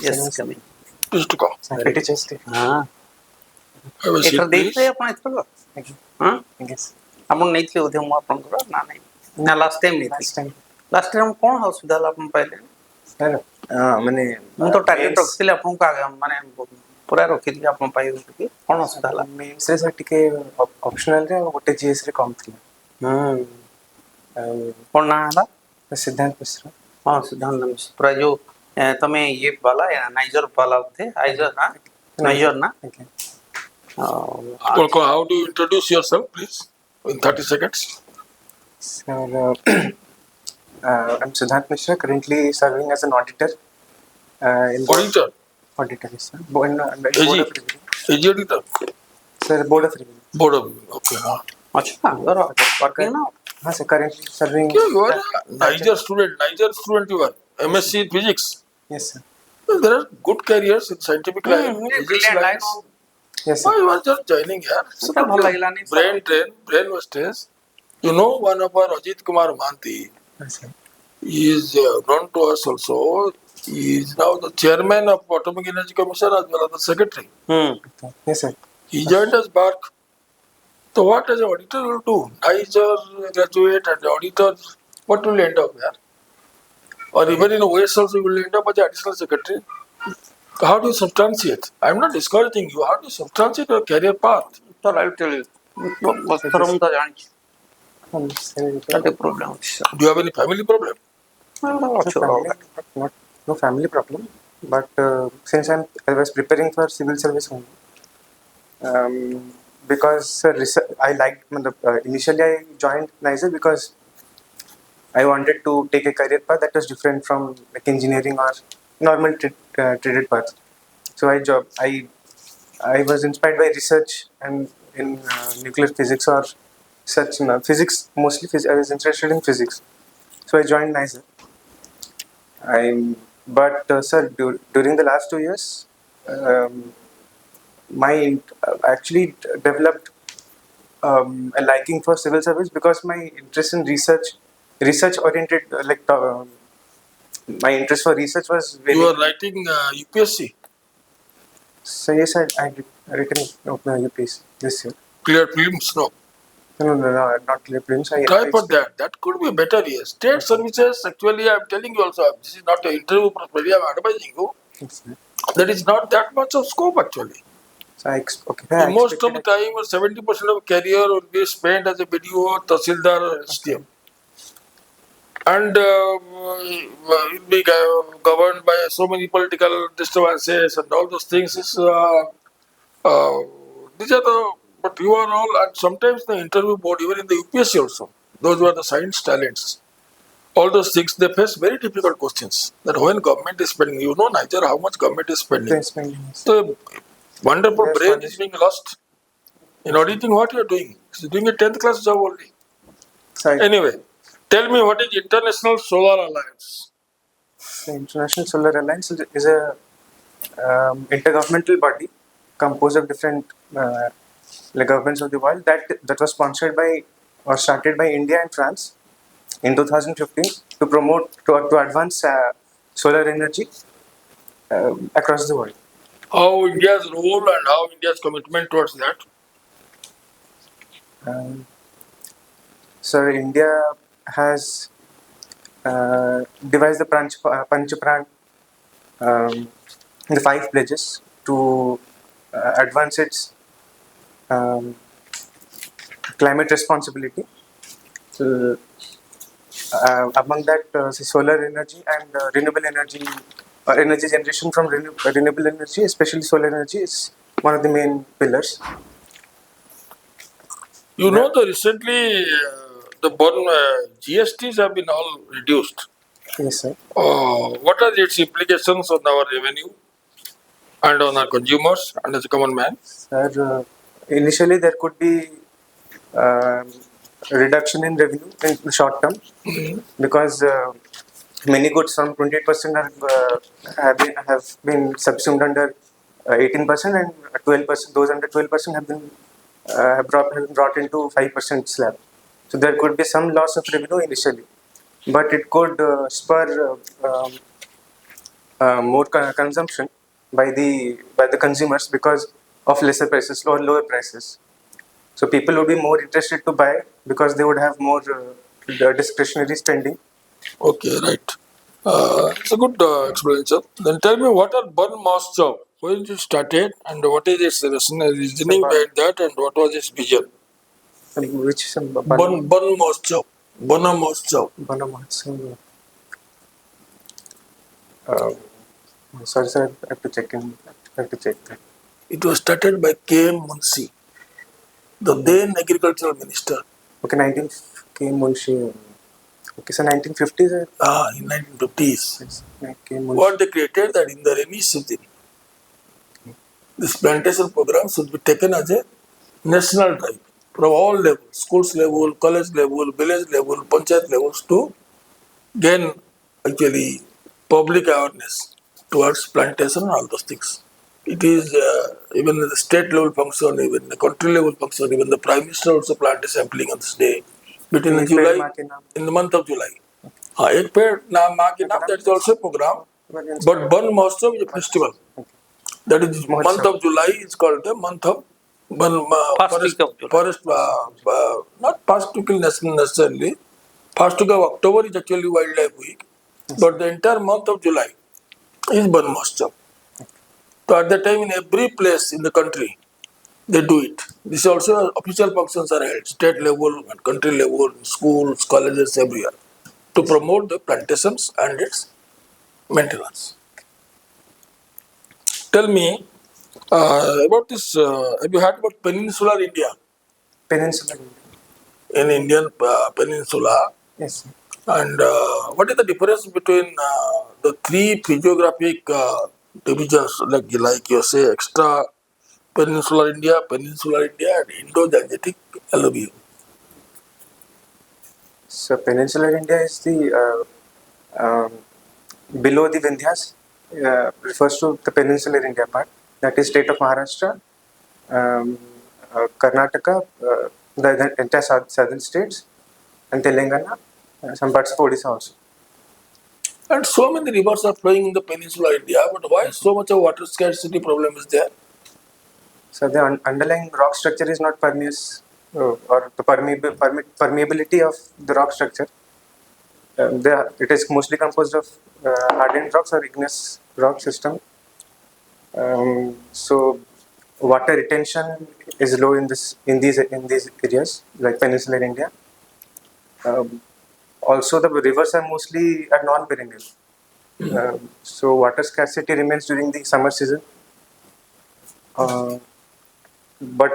Yes, coming. Please to come. Faculty chest. Have a seat, ଏଥର please. ଦେଇଥିଲେ ଆପଣ ଏଥରକ ହଁ ଆପଣ ନେଇଥିଲେ ବୋଧେ ମୁଁ ଆପଣଙ୍କର ନା ନାଇଁ ନା ଲାଷ୍ଟ ଟାଇମ୍ ନେଇଥିଲି ଲାଷ୍ଟ ଟାଇମ୍ କ'ଣ ଅସୁବିଧା ହେଲା ଆପଣ ପାଇଲେନି ମାନେ ମୁଁ ତ ଟାର୍ଗେଟ ରଖିଥିଲି ଆପଣଙ୍କୁ ମାନେ ପୁରା ରଖିଥିଲି ଆପଣ ପାଇବେ ଟିକେ କ'ଣ ଅସୁବିଧା ହେଲା ମେନ୍ସରେ ସାର୍ ଟିକେ ଅପସନାଲରେ ଆଉ ଗୋଟେ ଜିଏସ୍ରେ କମ୍ ଥିଲା ଆଉ କ'ଣ ନାଁ ହେଲା ସିଦ୍ଧାନ୍ତ ମିଶ୍ର ହଁ ସିଦ୍ଧାନ୍ତ ମିଶ୍ର ପୁରା ଯୋଉ ତମେ ଇଏ ବାଲା ନାଇଜର ବାଲା ବୋଧେ ଆଇଜର ନା ନାଇଜର ନା How do you introduce yourself, please, in 30 seconds? Sir, I'm Siddhant Mishra, currently serving as an auditor. Auditor? Auditor, yes, sir. Board of Revenue. AG auditor? Sir, Board of Revenue. Board of Revenue, okay. अच्छा you are working now हाँ sir, currently serving. You are a Niger student you are. MSc in physics. Yes, sir. There are good careers in scientific line, physics lines. Yes, Why sir. you are just joining here? Brain wastage. You know one of our Ajit Kumar Manti. Yes, sir. He is known to us also. He is now the chairman of Atomic Energy Commission as well as the secretary. Yes, sir. He joined us back. So what as an auditor will do? Niger graduate and auditor, what will end up there? Or even in OS also you will end up as the additional secretary. How do you substantiate? I am not discouraging you. How do you substantiate your career path? Sir, I will tell you. थोड़ा मुझे जानिए क्या problem है sir? Do you have any family problem? No family problem, but since I was preparing for civil service only, because I liked initially I joined NISER because I wanted to take a career path that was different from like engineering or normal traded path. So I was inspired by research and in nuclear physics or such physics mostly. I was interested in physics, so I joined NISER. Sir, during the last 2 years, actually developed a liking for civil service because my interest in research oriented my interest for research was very. You are writing UPSC. So yes, I did written UPSC this year. Clear prelims, no. No, not clear prelims. Try for that. That could be a better year. State services, actually, I am telling you also, this is not an interview process, I am advising you. Yes, There is not that much of scope actually. so Most of the time, 70% of career will be spent as a BDO, Tahsildar, or STM. And will be governed by so many political disturbances and all those things. These are but you are all, and sometimes the interview board, even in the UPSC also, those who are the science talents, all those things, they face very difficult questions. That when government is spending, you know, Niger, how much government is spending. So, wonderful brain is being lost. In auditing, what you are doing? You're doing a 10th class job only. Sorry. Anyway, tell me what is International Solar Alliance? The International Solar Alliance is a intergovernmental body composed of different governments of the world that was sponsored by or started by India and France in 2015 to promote to advance solar energy across the world. How India's role and how India's commitment towards that? So India has devised the Panchapran, the 5 pledges to advance its climate responsibility. So, among that, solar energy and renewable energy, or energy generation from renewable energy, especially solar energy, is one of the main pillars. You know, recently the GSTs have been all reduced. Yes, sir. What are its implications on our revenue and on our consumers and as a common man? Sir, initially there could be reduction in revenue in the short term because many goods from 28% have been subsumed under 18% and 12%. Those under 12% have been brought into 5% slab. So there could be some loss of revenue initially, but it could spur more consumption by the consumers because of lesser prices or lower prices. So people would be more interested to buy because they would have more discretionary spending. Okay, right. It's a good explanation. Then tell me what are Bun Mahotsav? When it started and what is its reasoning behind that and what was its vision? Which Bun Mahotsav. Bana Mahotsav. Banamahotsav. Uh, sorry, sir. I have to check in. I have to check that. It was started by K.M. Munshi, the then agricultural minister, Okay, 19 K Munshi. Okay, so 1950s. in 1950s. Yes, K Munshi. What they created that in the rainy season, this plantation program should be taken as a national drive from all levels, schools level, college level, village level, panchayat levels to gain actually public awareness towards plantation and all those things. It is even the state level function, even the country level function, even the prime minister also planted sampling on this day between Ek July, Ped Maa Ke Naam. in the month of July. Ek Ped Naam Maa Ke Naam, that is also a program, but Ban Mahotsav is a festival. That is month of July is called the month of First week of July. forest, not first week necessarily. First week of October is actually Wildlife Week, but the entire month of July is Ban Mahotsav. So at that time in every place in the country, they do it. This also official functions are held, state level and country level, schools, colleges, everywhere, to promote the plantations and its maintenance. Tell me about this. Have you heard about peninsular India? Peninsula. In Indian peninsula, Yes. and what is the difference between the three physiographic divisions, like you say, extra peninsular India, and Indo-Gangetic alluvium? So peninsular India is the below the Vindhyas, refers to the peninsular India part. That is state of Maharashtra, Karnataka, the entire southern states, and Telangana, some parts of Odisha also. And so many rivers are flowing in the peninsular India, but why so much of water scarcity problem is there? So the underlying rock structure is not permeous, or the permeability of the rock structure. It is mostly composed of hardened rocks or igneous rock system. So water retention is low in these areas like peninsular India. Also, the rivers are mostly non-perennial. So water scarcity remains during the summer season. But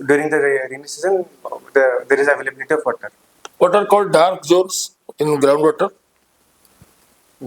during the rainy season, there is availability of water. What are called dark zones in groundwater?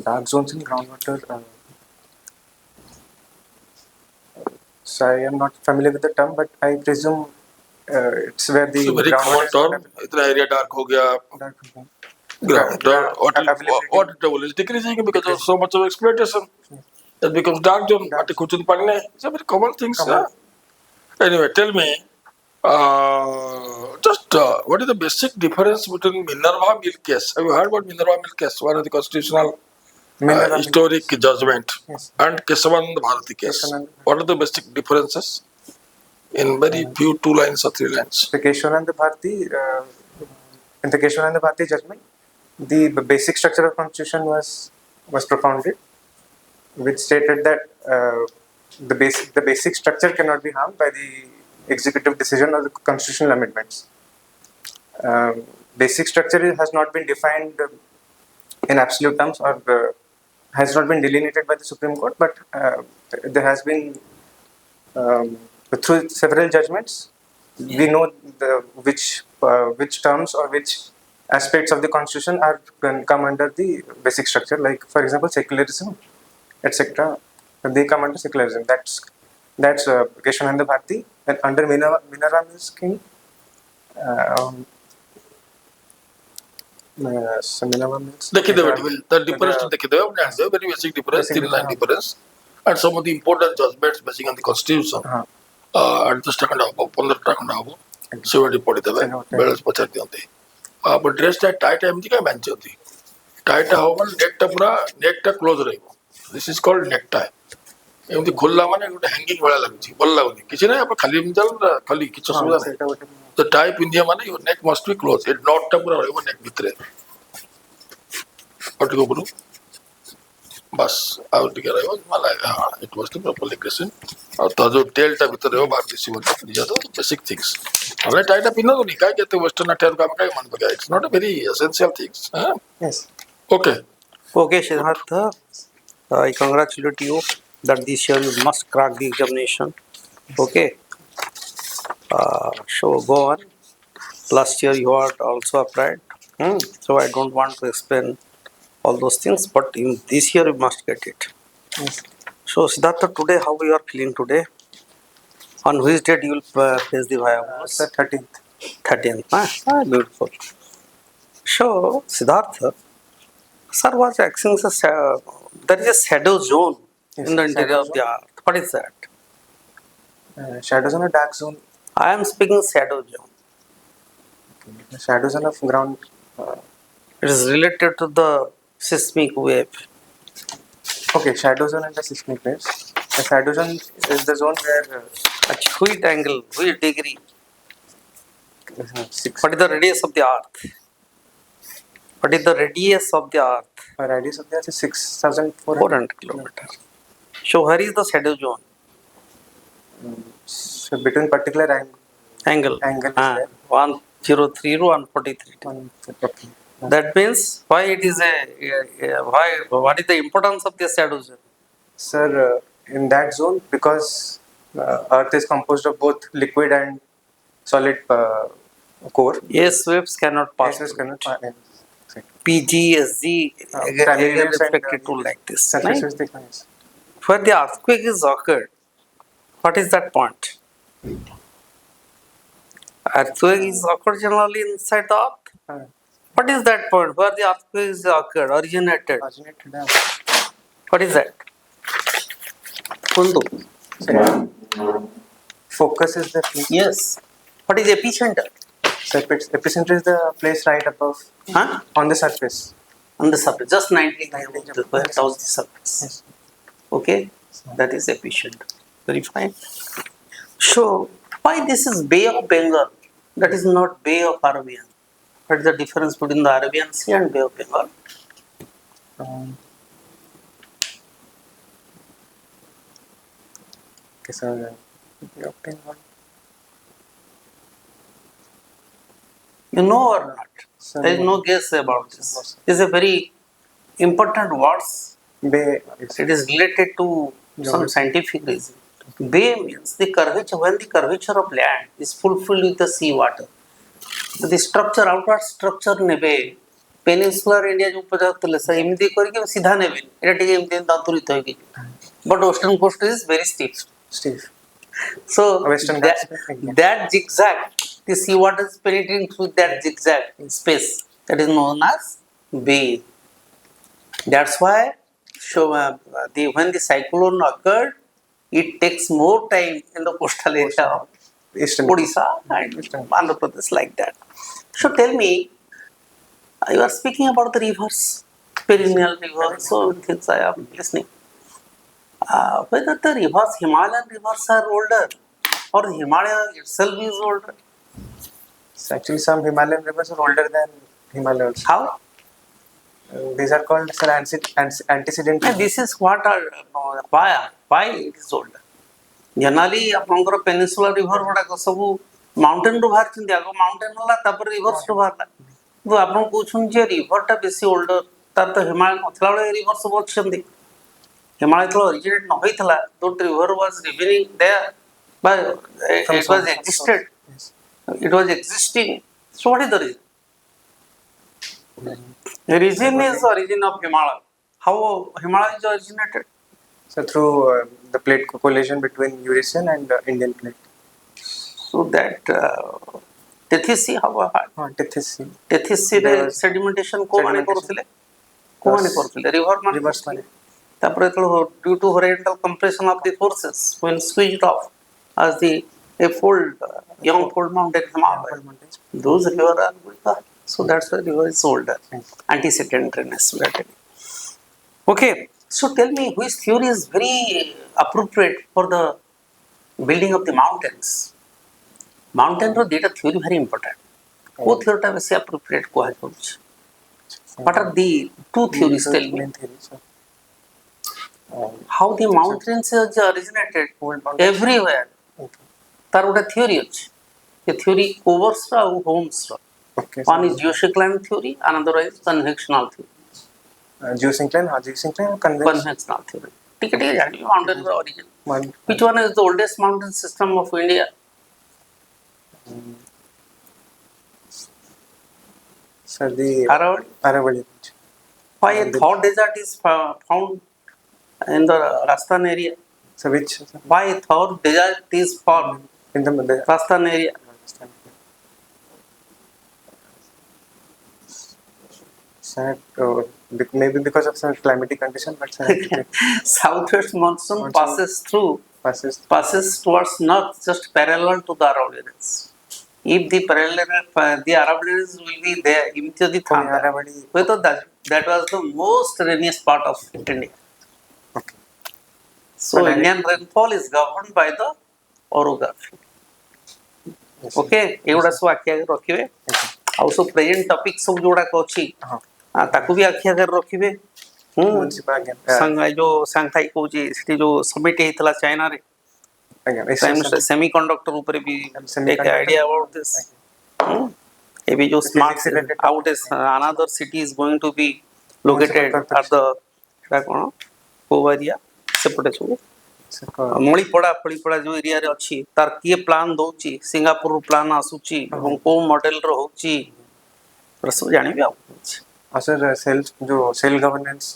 Dark zones in groundwater. So I am not familiar with the term, but I presume it's where the It's a very common term. Itna area dark ho gaya. Water table is decreasing because of so much of exploitation. That becomes dark zone. It's a very common thing. Anyway, tell me, what is the basic difference between Minerva Mill case? Have you heard about Minerva Mill case? One of the constitutional historic judgment, Yes. and Kesavananda Bharati case. Kesavananda. What are the basic differences? In very few 2 lines or 3 lines. The Keshavananda Bharati, in the Keshavananda Bharati judgment, the basic structure of constitution was propounded, which stated that the basic structure cannot be harmed by the executive decision or the constitutional amendments. Basic structure has not been defined in absolute terms or has not been delineated by the Supreme Court, but there has been through several judgments, we know which terms or which aspects of the constitution come under the basic structure. Like, for example, secularism, etc. They come under secularism. That's Keshavananda Bharati. And under Minerva Mill scheme, so Minerva Mills. The difference to the very basic difference, 3 line difference, and some of the important judgments based on the constitution. Adjust शेवटी पडिदेवे बेळस पचार दियंती but ड्रेसटा tight एमती काय बांधि tight हो नेटटा पूरा नेटटा close रहइबो This is called necktie. ଏମିତି ଖୋଲିଲା ମାନେ ଗୋଟେ hanging ଭଳିଆ ଲାଗୁଛି ଭଲ ଲାଗୁନି କିଛି ନାହିଁ ଆପଣ ଖାଲି ଏମିତି ଚାଲ ଖାଲି କିଛି ଅସୁବିଧା ନାହିଁ ତ tie ପିନ୍ଧିବା ମାନେ your neck must be closed A knot ଟା ପୁରା ରହିବ neck ଭିତରେ ଆଉ ଟିକେ ଉପରୁ ବାସ୍ ଆଉ ଟିକେ ରହିବ ମାନେ ହଁ it must be properly crescent ଆଉ ତା ଯୋଉ tail ଟା ଭିତରେ ରହିବ ବାହାରି ଦିଶିବନି these are the basic things ନହେଲେ tie ଟା ପିନ୍ଧନ୍ତୁନି କାହିଁକି ଏତେ western attire ଆମେ କାହିଁକି ମନେ ପକେଇବା it's not a very essential things Yes. okay Okay, Siddhant, I congratulate you that this year you must crack the examination. Okay. So go on. Last year you had also applied. So I don't want to explain all those things, but in this year you must get it. Yes. So Siddhartha, today how you are feeling today? On which date you will face the Viva? Sir, 13th. 13th. Beautiful. So Siddhartha, sir was asking us, there is a shadow zone Yes, in the sir, interior shadow of the zone. earth. What is that? Shadows on a dark zone. I am speaking shadow zone. Shadows on a ground. It is related to the seismic wave. Okay, shadow zone and the seismic waves. The shadow zone is the zone where At which angle, which degree? 6 What is the radius of the earth? What is the radius of the earth? radius of the earth is 6,400 400 kilometers. So where is the shadow zone? So between particular Angle. Angle is there. 103 to 143. okay. That means why it is why what is the importance of the shadow zone? Sir, in that zone, because Earth is composed of both liquid and solid core. S waves cannot pass. Gases through cannot it. pass. PG, SG, Family again waves and, reflected to like this. Surface Right? waves thickness. Where the earthquake is occurred, what is that point? Earthquake is occurred generally inside the earth. What is that point where the earthquake is occurred, originated? Originated. What is that? Kundu. Focus is the Yes. What is epicenter? epicenter is the place right above on the surface. On the surface, just 90 kilometers of the surface. Yes. Okay, that is epicenter. Very fine. So, why this is Bay of Bengal? That is not Bay of Arabian. What is the difference between the Arabian Sea and Bay of Bengal? Okay, so we obtain one. You know or not? So, There is no guess about this. This is a very important words. Bay. It is related to some scientific reason. Bay means the curvature, when the curvature of land is fulfilled with the sea water. The structure, outward structure ନେବେ peninsular India जो पचाते sir एमती करके सीधा नेबे एटा टिके एमती दातुरित होगी but western coast is very steep. So Western that zigzag, the sea water is penetrating through that zigzag space that is known as bay. That's why when the cyclone occurred, it takes more time in the coastal area of Odisha and Andhra Pradesh like that. So tell me, you are speaking about the rivers, perennial rivers, so things I am listening. Whether the rivers, Himalayan rivers are older or the Himalaya itself is older? Actually, some Himalayan rivers are older than Himalayas. How? These are called antecedent. And this is what are why it is older. Generally, ଆପଣଙ୍କର peninsular river ଗୁଡାକ ସବୁ mountain ରୁ ବାହାରିଛନ୍ତି ଆଗ mountain ହେଲା ତାପରେ rivers ରୁ ବାହାରିଲା କିନ୍ତୁ ଆପଣ କହୁଛନ୍ତି ଯେ river ଟା ବେଶୀ older ତାର ତ ହିମାଳୟ ନଥିଲା ବେଳେ river ସବୁ ଅଛନ୍ତି ହିମାଳୟ ଯେତେବେଳେ originate ନ ହେଇଥିଲା that river was remaining there but it was existing. So what is the reason? The reason is origin of Himalaya. How Himalaya is originated? So through the plate collision between Eurasian and Indian plate. So that Tethys Sea how Tethys Sea. Tethys Sea रे sedimentation को माने କରୁଥିଲେ river माने rivers माने तापर due to horizontal compression of the forces when squeezed off as the young fold mountain Himalaya, those rivers are weaker. So that's why river is older. Antecedent drainage. Okay. So tell me, which theory is very appropriate for the building of the mountains? Mountain ro data theory very important. Ko theory ta besi appropriate ko hai What are the two theories? Tell me. Main theories. How the mountains has originated Old mountains. everywhere. Okay. तार गोटे theory अछि. The theory covers रा और Holmes रा. Okay. One is geosyncline theory, another is convectional theory. Geosyncline, geosyncline, Convectional theory. ठीक है जानिए mountain रा origin. One. Which one is the oldest mountain system of India? Sir, the Aravalli. Aravalli. Why a Thor desert is found in the Rajasthan area? So which? Why Thor desert is found In the Rajasthan area? Sir, maybe because of some climatic condition, but sir, Southwest monsoon Monsoon. passes towards north just parallel to the Aravalli Range. If the Aravalli Range will be there, immediately Aravalli. that was the most rainiest part of India. Okay. So But Indian rainfall is governed by the orography. Yes, Okay, एगुड़ा सब आखि आगे रखिबे आउ सब present topic सब जोड़ा कोची ताकू भी आखि आगे रखिबे संग जो सांखाई कोची सिटी जो समिट हेतला चाइना रे सेमीकंडक्टर ऊपर भी एक आइडिया अबाउट दिस ए भी जो smart out is another city is going to be located at the कोन कोवारिया सेपटे सब मणिपड़ा जो एरिया रे अछि तार किए प्लान दउची सिंगापुर प्लान आसुची এবং को मॉडल रो होची सब जानिबे आ सर सेल्फ जो सेल्फ गवर्नेंस